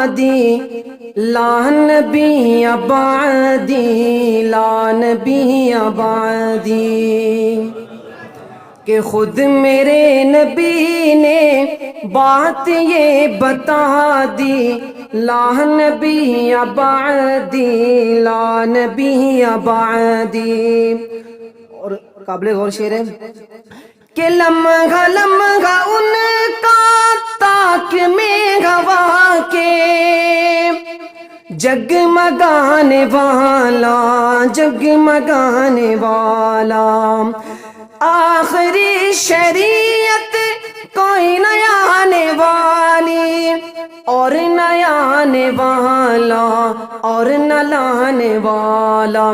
لا نبی بعدی لا نبی بعدی کہ خود میرے نبی نے بات یہ بتا دی لا نبی بعدی لا نبی بعدی. اور قابل غور شعر ہے کہ لمحہ لمحہ ان کا تاک میں گوا کے جگمگانے والا جگمگانے والا آخری شریعت کوئی نیا آنے والی اور نیا آنے والا اور نہ لانے والا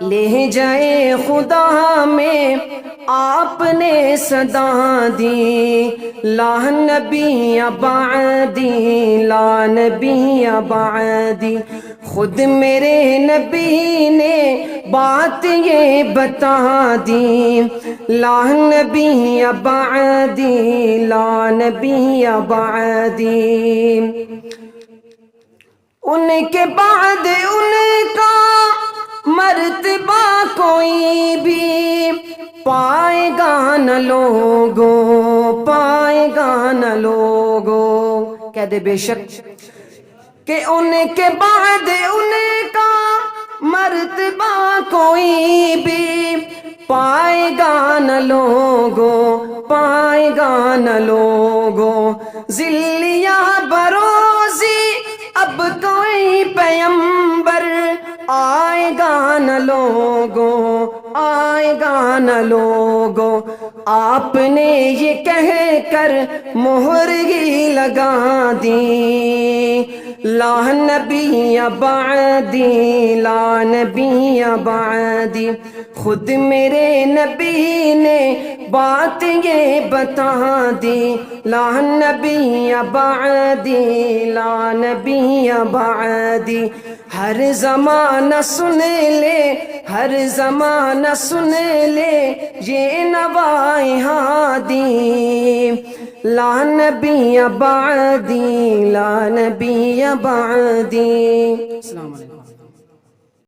لے جائے خدا میں آپ نے صدا دی لا نبی بعدی لا نبی بعدی. خود میرے نبی نے بات یہ بتا دی لا نبی بعدی لا نبی بعدی. ان کے بعد ان کا مرتبہ کوئی بھی پائے گا نہ لوگوں پائے گا نہ لوگوں. کہہ دے بے شک کہ ان کے بعد ان کا مرتبہ کوئی بھی پائے گا نہ لوگوں پائے گا نہ لوگوں. ذلیا بروزی اب کوئی پیمبر آئے گا نہ لوگوں آئے گا نہ لوگوں. آپ نے یہ کہہ کر مہر ہی لگا دی لا نبی بعدی لا نبی بعدی. خود میرے نبی نے بات یہ بتا دی لا نبی بعدی لا نبی بعدی. ہر زمانہ سن لے ہر زمانہ سن لے یہ نوائے ہادی لا نبی بعدی لا نبی بعدی. السلام علیکم.